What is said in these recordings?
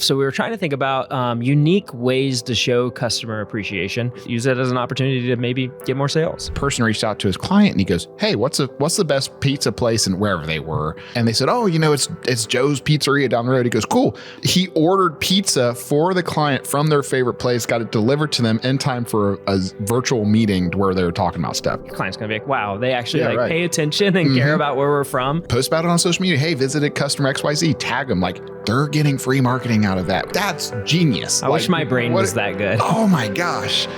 So we were trying to think about unique ways to show customer appreciation. Use it as an opportunity to maybe get more sales. Person reached out to his client and he goes, "Hey, what's the best pizza place?" And wherever they were. And they said, "Oh, it's Joe's Pizzeria down the road." He goes, "Cool." He ordered pizza for the client from their favorite place, got it delivered to them in time for a virtual meeting where they were talking about stuff. Your client's going to be like, wow, they actually pay attention and care about where we're from. Post about it on social media. Hey, visited customer XYZ. Tag them. Like, they're getting free marketing out of that. That's genius. I wish my brain was that good. Oh my gosh.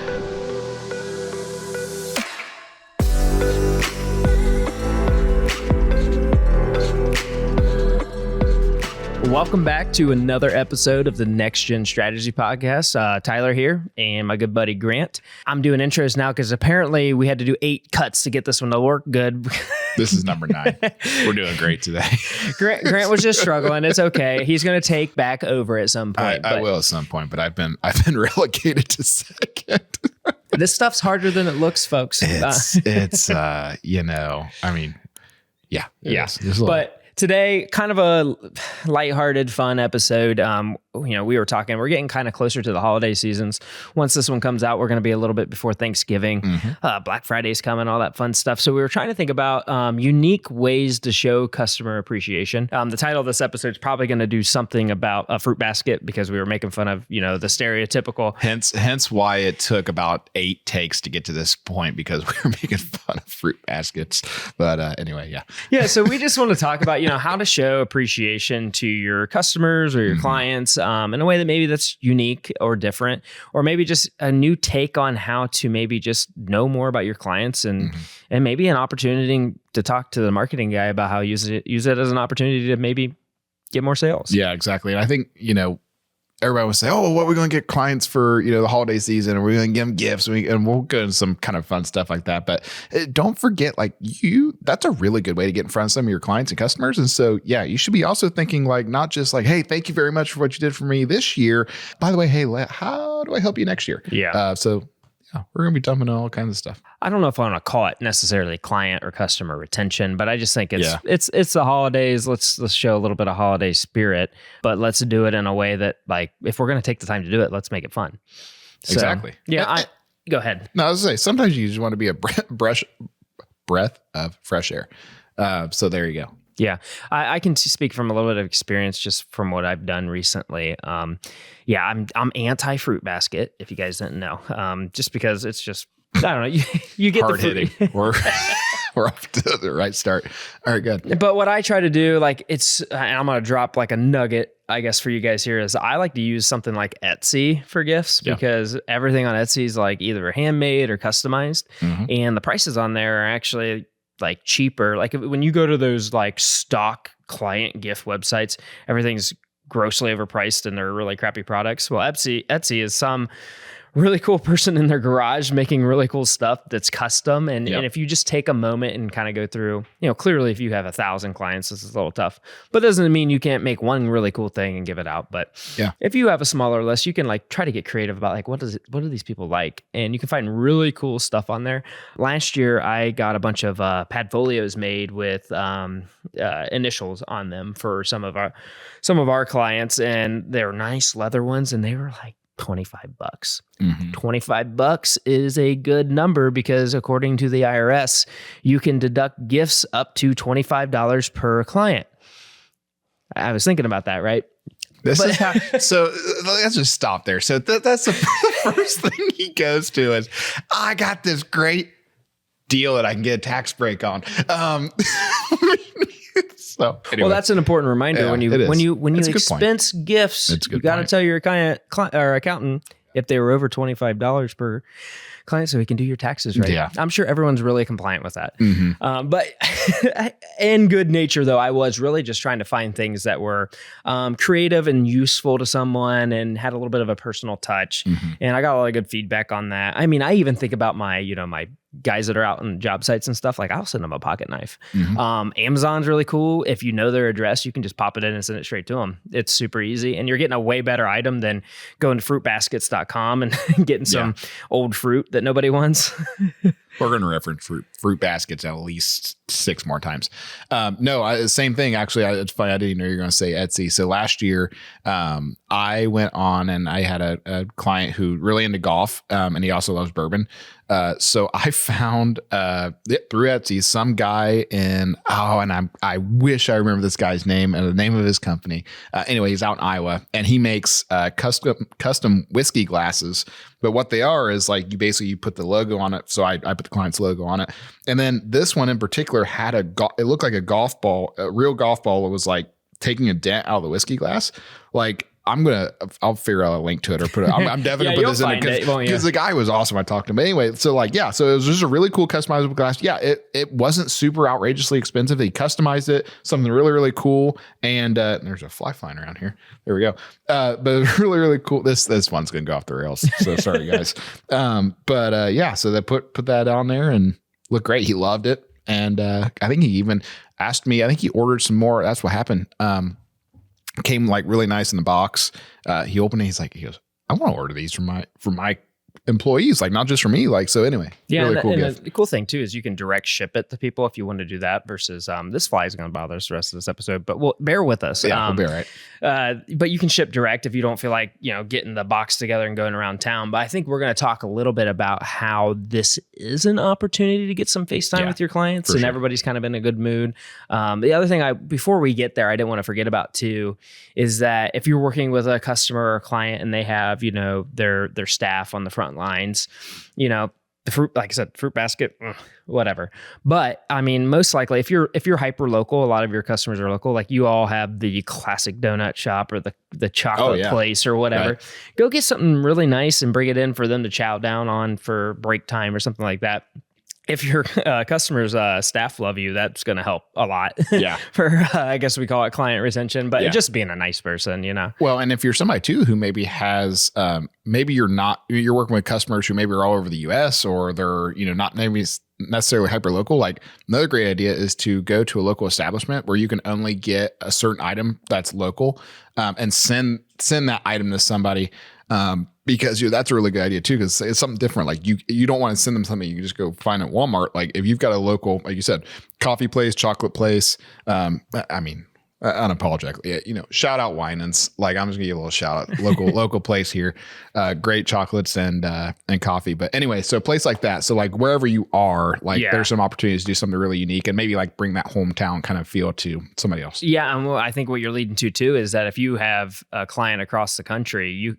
Welcome back to another episode of the Next Gen Strategy Podcast. Tyler here and my good buddy Grant. I'm doing intros now because apparently we had to do 8 cuts to get this one to work good. This is number 9. We're doing great today. Grant was just struggling. It's okay. He's going to take back over at some point. I will at some point, but I've been relegated to second. This stuff's harder than it looks, folks. It's I mean, yeah. But today, kind of a lighthearted, fun episode. We were talking, we're getting kind of closer to the holiday seasons. Once this one comes out, we're going to be a little bit before Thanksgiving. Black Friday's coming, all that fun stuff. So we were trying to think about unique ways to show customer appreciation. The title of this episode is probably going to do something about a fruit basket because we were making fun of, the stereotypical. Hence why it took about 8 takes to get to this point, because we were making fun of fruit baskets. But anyway, yeah. Yeah. So we just want to talk about, how to show appreciation to your customers or your clients in a way that maybe that's unique or different, or maybe just a new take on how to maybe just know more about your clients and maybe an opportunity to talk to the marketing guy about how use it as an opportunity to maybe get more sales. Yeah, exactly. And I think, everybody would say, "Oh, what are we going to get clients for, the holiday season? And we're going to give them gifts." And we'll go into some kind of fun stuff like that. But don't forget, that's a really good way to get in front of some of your clients and customers. And so, yeah, you should be also thinking not just "Hey, thank you very much for what you did for me this year. By the way, hey, how do I help you next year?" Yeah. Yeah, we're going to be dumping all kinds of stuff. I don't know if I want to call it necessarily client or customer retention, but I just think it's the holidays. Let's show a little bit of holiday spirit, but let's do it in a way that, if we're going to take the time to do it, let's make it fun. So, exactly. Yeah. Go ahead. No, I was going to say, sometimes you just want to be a breath of fresh air. So there you go. Yeah, I can speak from a little bit of experience just from what I've done recently. I'm anti fruit basket, if you guys didn't know, just because it's just, I don't know, you get hard the hitting. We're off to the right start. All right, good. But what I try to do, and I'm going to drop a nugget, I guess, for you guys here, is I like to use something like Etsy for gifts because everything on Etsy is either handmade or customized, and the prices on there are actually cheaper. When you go to those stock client gift websites, everything's grossly overpriced and they're really crappy products. Well, Etsy is some really cool person in their garage making really cool stuff that's custom. And if you just take a moment and kind of go through, clearly if you have 1,000 clients, this is a little tough, but it doesn't mean you can't make one really cool thing and give it out. But if you have a smaller list, you can try to get creative about what do these people like? And you can find really cool stuff on there. Last year, I got a bunch of padfolios made with initials on them for some of our clients, and they're nice leather ones, and they were $25. $25 is a good number because according to the IRS, you can deduct gifts up to $25 per client. I was thinking about that, right? So let's just stop there. So that's the first thing he goes to is, "I got this great deal that I can get a tax break on." So anyway. Well, that's an important reminder when you expense gifts. You got to tell your client or accountant if they were over $25 per client, so he can do your taxes right. Yeah. I'm sure everyone's really compliant with that. But in good nature, though, I was really just trying to find things that were creative and useful to someone and had a little bit of a personal touch. And I got a lot of good feedback on that. I mean, I even think about my guys that are out on job sites and stuff, like I'll send them a pocket knife. Amazon's really cool. If you know their address, you can just pop it in and send it straight to them. It's super easy. And you're getting a way better item than going to fruitbaskets.com and getting some old fruit that nobody wants. We're going to reference fruit baskets at least 6 more times. Same thing. Actually, it's funny. I didn't know you were going to say Etsy. So last year, I went on and I had a client who really into golf, and he also loves bourbon. So I found through Etsy some guy I wish I remember this guy's name and the name of his company. Anyway, he's out in Iowa and he makes custom whiskey glasses. But what they are is like you put the logo on it. So I put the client's logo on it. And then this one in particular had it looked like a golf ball, a real golf ball. It was like taking a dent out of the whiskey glass. Like I'll figure out a link to it or put it. I'm definitely gonna put this in it because the guy was awesome. I talked to him. But anyway, so it was just a really cool customizable glass. Yeah, it wasn't super outrageously expensive. He customized it, something really, really cool. And there's a fly flying around here. There we go. But really, really cool. This one's gonna go off the rails. So sorry, guys. So they put that on there and looked great. He loved it. And I think he even asked me, I think he ordered some more. That's what happened. Came like really nice in the box. He opened it. He goes, I want to order these for my employees, like not just for me. Like, so anyway, really cool gift. The cool thing too is you can direct ship it to people if you want to do that versus this fly is going to bother us the rest of this episode, but bear with us. Yeah, we'll be all right. But you can ship direct if you don't feel like, getting the box together and going around town. But I think we're going to talk a little bit about how this is an opportunity to get some FaceTime with your clients and everybody's kind of in a good mood. The other thing before we get there, I didn't want to forget about too, is that if you're working with a customer or a client and they have, their staff on the front lines, the fruit, like I said, fruit basket, whatever. But I mean, most likely if you're hyper local, a lot of your customers are local, like you all have the classic donut shop or the chocolate place or whatever. Right. Go get something really nice and bring it in for them to chow down on for break time or something like that. If your customers' staff love you, that's going to help a lot. Yeah. For, I guess we call it client retention, but just being a nice person, Well, and if you're somebody too who maybe has, maybe you're working with customers who maybe are all over the US or they're, not maybe necessarily hyper local. Like another great idea is to go to a local establishment where you can only get a certain item that's local, and send that item to somebody. Because that's a really good idea too, because it's something different. Like you don't want to send them something you can just go find at Walmart. Like if you've got a local, like you said, coffee place, chocolate place, unapologetically, shout out Winans. Like I'm just gonna give a little shout out, local place here, great chocolates and coffee. But anyway, so a place like that. So like wherever you are, like there's some opportunities to do something really unique and maybe like bring that hometown kind of feel to somebody else. Yeah, and I think what you're leading to too is that if you have a client across the country,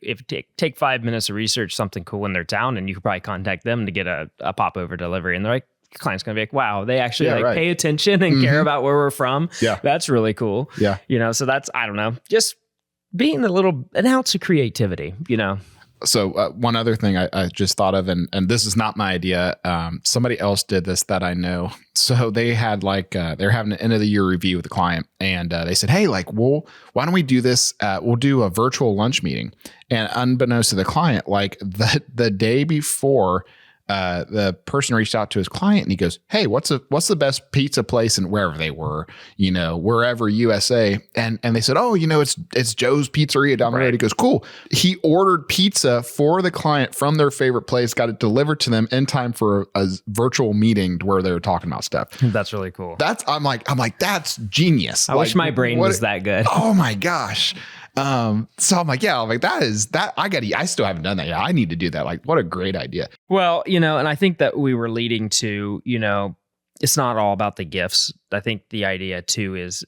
take 5 minutes to research something cool in their town, and you could probably contact them to get a pop over delivery, and they're like, client's going to be like, wow, they actually pay attention and care about where we're from. Yeah. That's really cool. Yeah. So that's, I don't know, just being an ounce of creativity, So one other thing I just thought of, and this is not my idea. Somebody else did this that I know. So they had they're having an end of the year review with the client, and they said, hey, why don't we do this? We'll do a virtual lunch meeting. And unbeknownst to the client, like the day before, the person reached out to his client and he goes, hey, what's the best pizza place in wherever they were, wherever USA. And they said, oh, it's Joe's Pizzeria down the road. He goes, cool. He ordered pizza for the client from their favorite place, got it delivered to them in time for a virtual meeting where they were talking about stuff. That's really cool. I'm like, that's genius. I wish my brain was that good. Oh my gosh. So I'm like, I still haven't done that yet. I need to do that. Like, what a great idea. Well, and I think that we were leading to, it's not all about the gifts. I think the idea too is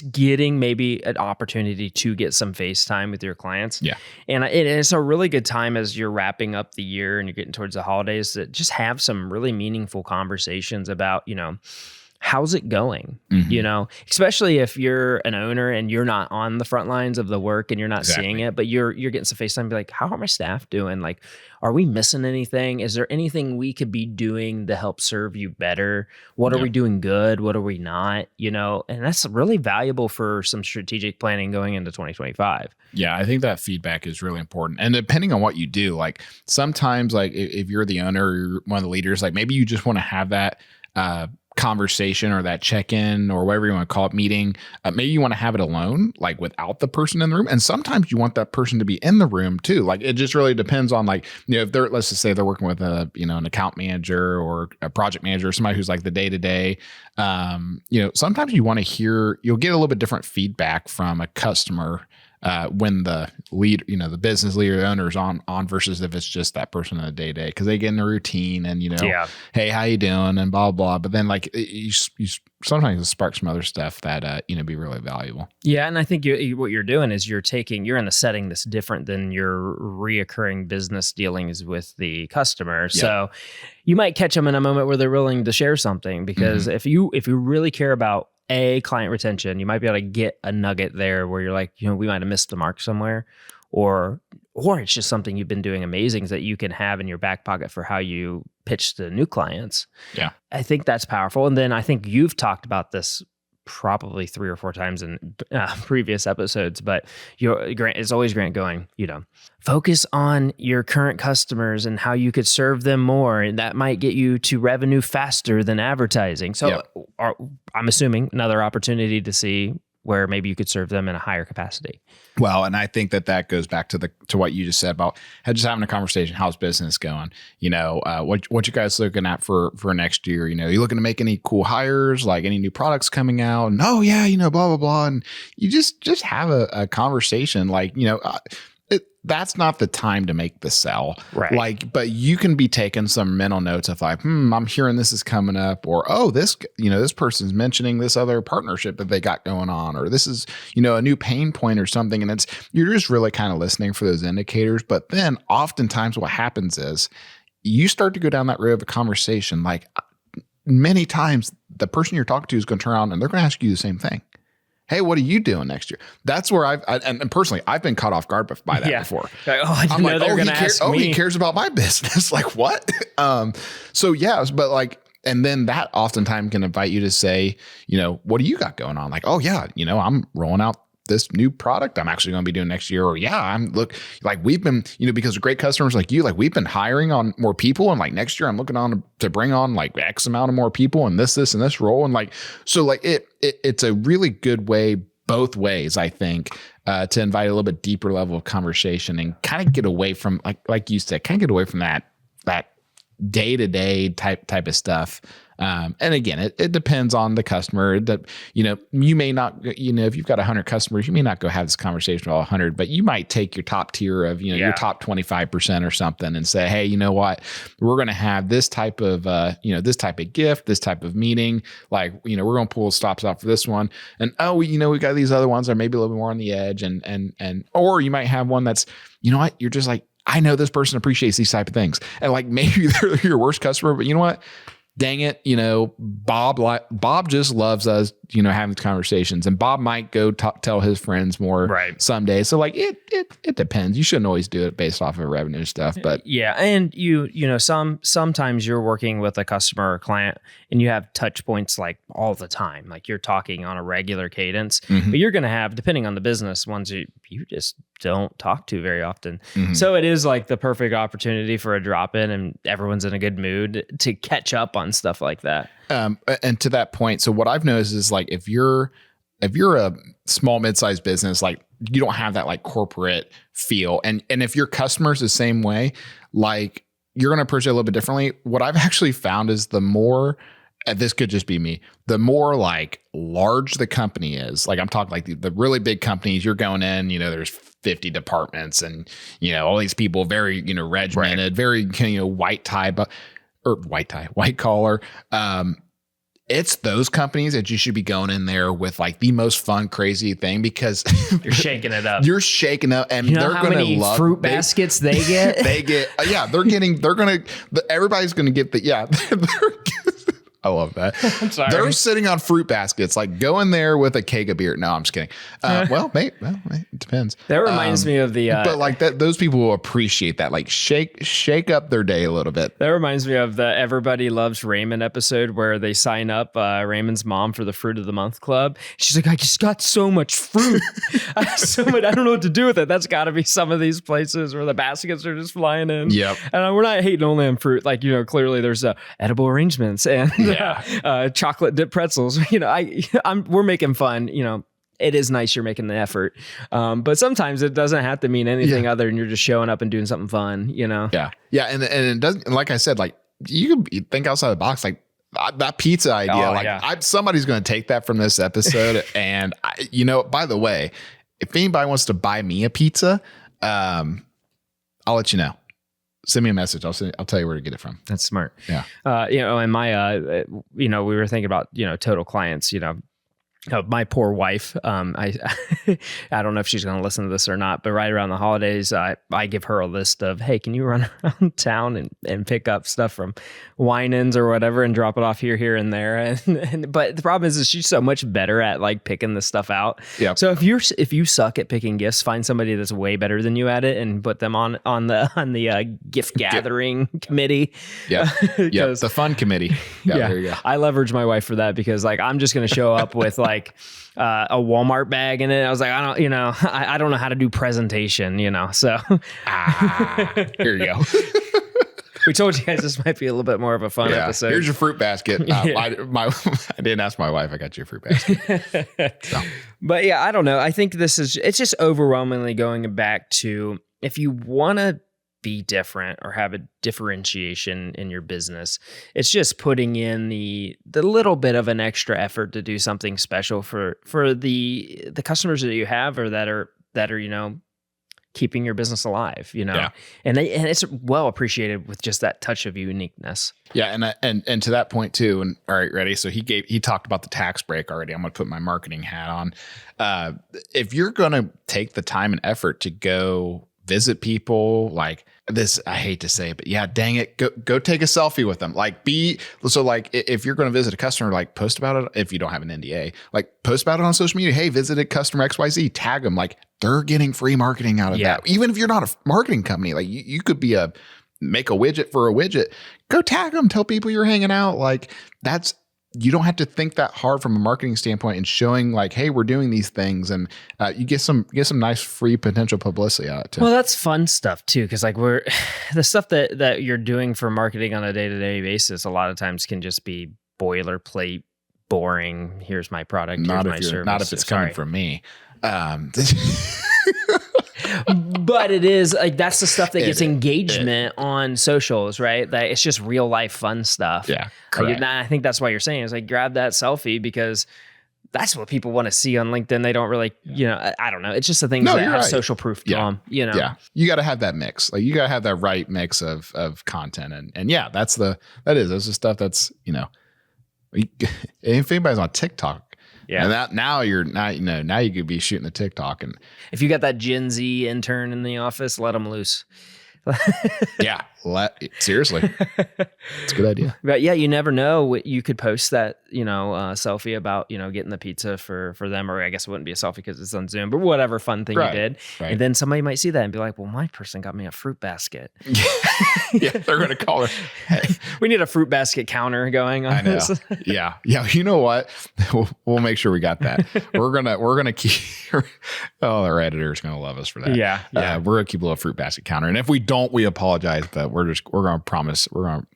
getting maybe an opportunity to get some FaceTime with your clients. Yeah. And it's a really good time as you're wrapping up the year and you're getting towards the holidays to just have some really meaningful conversations about, how's it going? You know, especially if you're an owner and you're not on the front lines of the work and you're not seeing it, but you're getting some FaceTime, be like, how are my staff doing? Like, are we missing anything? Is there anything we could be doing to help serve you better? What are we doing good? What are we not? You know, and that's really valuable for some strategic planning going into 2025. Yeah, I think that feedback is really important. And depending on what you do, like sometimes like if you're the owner or you're one of the leaders, like maybe you just want to have that conversation or that check-in or whatever you want to call it, meeting. Maybe you want to have it alone, like without the person in the room. And sometimes you want that person to be in the room too. Like it just really depends on like, you know, if they're, let's just say they're working with a, you know, an account manager or a project manager, or somebody who's like the day-to-day, you know, sometimes you want to hear, you'll get a little bit different feedback from a customer when the lead, you know, the business leader, the owner is on versus if it's just that person in the day to day, because they get in a routine and, you know, hey, how you doing? And blah, blah. But then like you sometimes it sparks some other stuff that, you know, be really valuable. Yeah. And I think what you're doing is you're in a setting that's different than your reoccurring business dealings with the customer. Yep. So you might catch them in a moment where they're willing to share something, because if you really care about client retention, you might be able to get a nugget there where you're like, you know, we might have missed the mark somewhere, or it's just something you've been doing amazing that you can have in your back pocket for how you pitch to new clients. Yeah. I think that's powerful. And then I think you've talked about this probably 3 or 4 times in previous episodes, but it's always Grant going, you know, focus on your current customers and how you could serve them more. And that might get you to revenue faster than advertising. So I'm assuming another opportunity to see where maybe you could serve them in a higher capacity. Well, and I think that goes back to what you just said about just having a conversation. How's business going? You know, what you guys looking at for next year? You know, you looking to make any cool hires, like any new products coming out? And you know, blah, blah, blah. And you just have a conversation like, you know, that's not the time to make the sell. Right. Like, but you can be taking some mental notes of like, I'm hearing this is coming up, or, this, you know, this person's mentioning this other partnership that they got going on, or this is, you know, a new pain point or something. And you're just really kind of listening for those indicators. But then oftentimes what happens is you start to go down that road of a conversation. Like many times the person you're talking to is going to turn around and they're going to ask you the same thing. Hey, what are you doing next year? That's where and personally, I've been caught off guard by that before. Like, I didn't know they were going to ask me. He cares about my business. Like what? So yeah, but like, and then that oftentimes can invite you to say, you know, what do you got going on? Like, you know, I'm rolling out this new product I'm actually going to be doing next year. Or we've been, you know, because of great customers like you, like we've been hiring on more people, and like next year I'm looking on to bring on like X amount of more people and this and this role. And like, so like it's a really good way both ways, I think, to invite a little bit deeper level of conversation and kind of get away from like you said, kind of get away from that day-to-day type of stuff. And again, it depends on the customer. That, you know, you may not, you know, if you've got 100 customers, you may not go have this conversation with all 100, but you might take your top tier of, you know, your top 25% or something and say, hey, you know what, we're going to have this type of, you know, this type of gift, this type of meeting. Like, you know, we're going to pull stops out for this one. And, you know, we got these other ones that are maybe a little bit more on the edge. Or you might have one that's, you know what, you're just like, I know this person appreciates these type of things. And like, maybe they're your worst customer, but you know what? Dang it, you know, Bob just loves us, you know, having conversations, and Bob might go tell his friends more someday. So like it depends. You shouldn't always do it based off of revenue stuff, but yeah. And you know, sometimes you're working with a customer or client and you have touch points like all the time, like you're talking on a regular cadence, but you're going to have, depending on the business, ones you just don't talk to very often. So it is like the perfect opportunity for a drop in, and everyone's in a good mood to catch up on stuff like that. And to that point, so what I've noticed is like, if you're a small, mid-sized business, like you don't have that like corporate feel. And if your customer's the same way, like you're going to approach it a little bit differently. What I've actually found is the more, this could just be me, the more like large the company is, like I'm talking like the really big companies, you're going in, you know, there's 50 departments and, you know, all these people very, you know, regimented, very, you know, white collar. It's those companies that you should be going in there with like the most fun, crazy thing, because you're shaking it up. You're shaking up, and you know they're going to love fruit baskets they get. They get, everybody's going to get I love that. I'm sorry. They're sitting on fruit baskets. Like, go in there with a keg of beer. No, I'm just kidding. Well, it depends. That reminds me of the but like that, those people will appreciate that. Like, shake up their day a little bit. That reminds me of the Everybody Loves Raymond episode where they sign up Raymond's mom for the Fruit of the Month Club. She's like, I just got so much fruit. I have so much, I don't know what to do with it. That's got to be some of these places where the baskets are just flying in. Yep. And we're not hating only on fruit. Like, you know, clearly there's edible arrangements and chocolate dip pretzels. You know, we're making fun. You know, it is nice you're making the effort, but sometimes it doesn't have to mean anything other than you're just showing up and doing something fun. You know. Yeah, and it doesn't. And like I said, like you can think outside the box. Like that pizza idea. Somebody's going to take that from this episode. And you know, by the way, if anybody wants to buy me a pizza, I'll let you know. Send me a message. I'll tell you where to get it from. That's smart. Yeah. You know, and my, you know, we were thinking about, you know, total clients, you know, my poor wife. I don't know if she's going to listen to this or not, but right around the holidays, I give her a list of, hey, can you run around town and pick up stuff from Winans or whatever and drop it off here and there. But the problem is she's so much better at like picking this stuff out. Yeah. So if you suck at picking gifts, find somebody that's way better than you at it and put them on the gift gathering committee. Yeah. Yeah. The fun committee. Yeah. There you go. I leverage my wife for that because like I'm just going to show up with like a Walmart bag in it. I was like, I don't know how to do presentation, you know, so. Here you go. We told you guys this might be a little bit more of a fun episode. Here's your fruit basket. I didn't ask my wife. I got you a fruit basket. So. But yeah, I don't know. I think it's just overwhelmingly going back to if you want to be different or have a differentiation in your business, it's just putting in the little bit of an extra effort to do something special for the customers that you have or that are, you know, keeping your business alive, you know. Yeah. And it's well appreciated with just that touch of uniqueness. Yeah, and to that point too. And all right, ready. So he talked about the tax break already. I'm going to put my marketing hat on. If you're going to take the time and effort to go visit people like this, I hate to say it, but yeah, dang it, go take a selfie with them. Like if you're going to visit a customer, like post about it. If you don't have an NDA, like post about it on social media. Hey, visited customer XYZ, tag them. Like they're getting free marketing out of that. Even if you're not a marketing company, like you could be make a widget for a widget, go tag them, tell people you're hanging out. Like you don't have to think that hard from a marketing standpoint and showing like, hey, we're doing these things, and you get some nice free potential publicity out of it too. Well, that's fun stuff too, because like the stuff that you're doing for marketing on a day-to-day basis, a lot of times can just be boilerplate, boring. Here's my product. Here's my service. Not if it's coming from me. But it is like that's the stuff that gets engagement on socials, right? That it's just real life fun stuff. Yeah, correct. I think that's why you're saying is like grab that selfie because that's what people want to see on LinkedIn. They don't really, you know, I don't know. It's just the things that have social proof to them, you know. Yeah, you got to have that mix. Like you got to have that right mix of content, and yeah, that's the stuff that's, you know, if anybody's on TikTok. Yeah. And now you could be shooting the TikTok. And if you got that Gen Z intern in the office, let them loose. Yeah. Seriously. It's a good idea. But yeah, you never know. You could post that, you know, selfie about, you know, getting the pizza for them, or I guess it wouldn't be a selfie because it's on Zoom, but whatever fun thing you did. Right. And then somebody might see that and be like, well, my person got me a fruit basket. Yeah, they're going to call her. Hey. We need a fruit basket counter going on this. Yeah. You know what? We'll make sure we got that. We're gonna keep. Our editor's gonna love us for that. Yeah. We're gonna keep a little fruit basket counter, and if we don't, we apologize. But we're gonna promise. We're gonna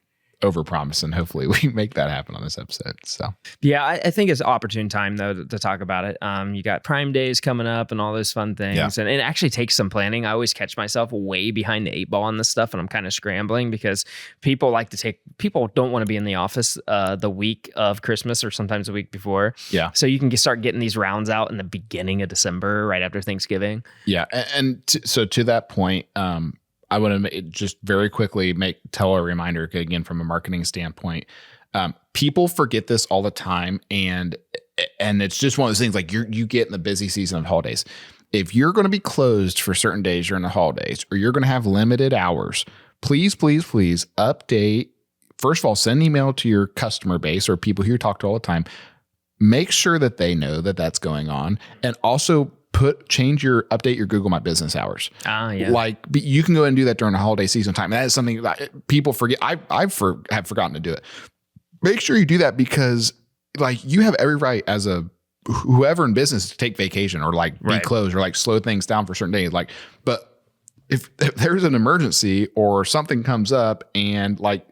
overpromise, and hopefully we make that happen on this episode. So yeah, I think it's opportune time though to talk about it. You got Prime Days coming up and all those fun things, and it actually takes some planning. I always catch myself way behind the 8 ball on this stuff, and I'm kind of scrambling because people don't want to be in the office the week of Christmas or sometimes the week before. Yeah, so you can start getting these rounds out in the beginning of December, right after Thanksgiving. Yeah, so to that point, I want to just very quickly tell a reminder again from a marketing standpoint. People forget this all the time, and it's just one of those things like you get in the busy season of holidays. If you're going to be closed for certain days during the holidays, or you're going to have limited hours, please update first of all, send an email to your customer base or people who you talk to all the time. Make sure that they know that that's going on, and also update your Google My Business hours. Yeah. Like you can go and do that during the holiday season time. That is something that people forget. I have forgotten to do it. Make sure you do that, because like you have every right as whoever in business to take vacation or like be closed or like slow things down for certain days. Like, but if there's an emergency or something comes up and like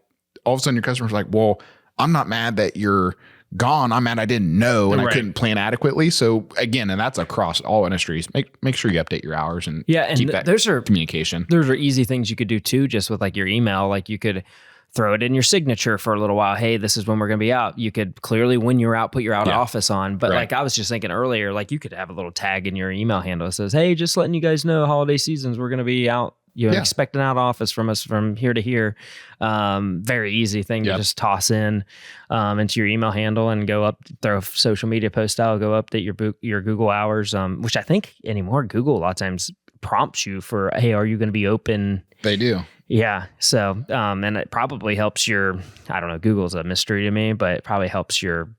all of a sudden your customer's like, well, I'm not mad that you're gone. I'm mad I didn't know and I couldn't plan adequately. So again, and that's across all industries, make sure you update your hours and keep that communication. Those are easy things you could do too, just with like your email. Like you could throw it in your signature for a little while. Hey, this is when we're going to be out. You could clearly, when you're out, put your out of office on. But like I was just thinking earlier, like you could have a little tag in your email handle that says, hey, just letting you guys know holiday seasons, we're going to be out. Expect an out office from us from here to here. Very easy thing to just toss in into your email handle and go up, throw a social media post out, go update your Google hours, which I think anymore, Google a lot of times prompts you for, hey, are you going to be open? They do. Yeah. So, and it probably helps I don't know, Google's a mystery to me, but it probably helps your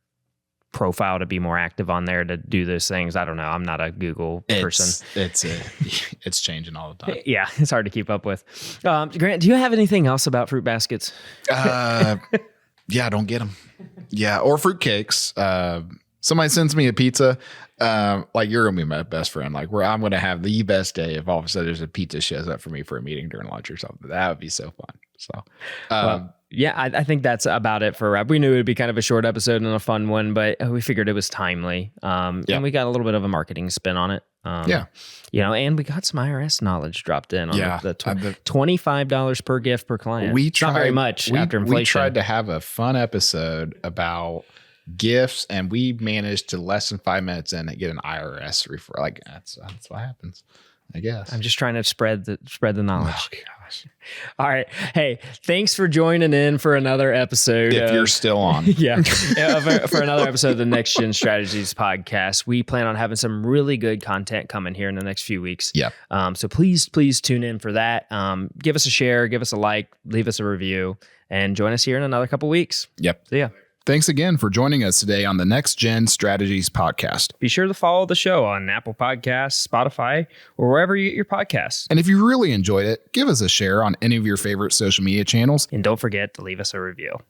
profile to be more active on there to do those things. I don't know. I'm not a Google person. It's changing all the time. Yeah. It's hard to keep up with. Grant, do you have anything else about fruit baskets? Yeah, don't get them. Yeah. Or fruit cakes. Somebody sends me a pizza. Like you're gonna be my best friend. Like I'm gonna have the best day if all of a sudden there's a pizza shows up for me for a meeting during lunch or something. That would be so fun. So, yeah, I think that's about it for we knew it would be kind of a short episode and a fun one, but we figured it was timely. And we got a little bit of a marketing spin on it. And we got some IRS knowledge dropped in on the $25 per gift per client. Not very much after inflation. We tried to have a fun episode about gifts, and we managed to less than 5 minutes in and get an IRS referral. Like that's what happens, I guess. I'm just trying to spread the knowledge. Oh, gosh. All right. Hey, thanks for joining in for another episode. If you're still on. For another episode of the Next Gen Strategies podcast. We plan on having some really good content coming here in the next few weeks. Yeah. So please tune in for that. Give us a share, give us a like, leave us a review, and join us here in another couple weeks. Yep. See ya. Thanks again for joining us today on the Next Gen Strategies podcast. Be sure to follow the show on Apple Podcasts, Spotify, or wherever you get your podcasts. And if you really enjoyed it, give us a share on any of your favorite social media channels. And don't forget to leave us a review.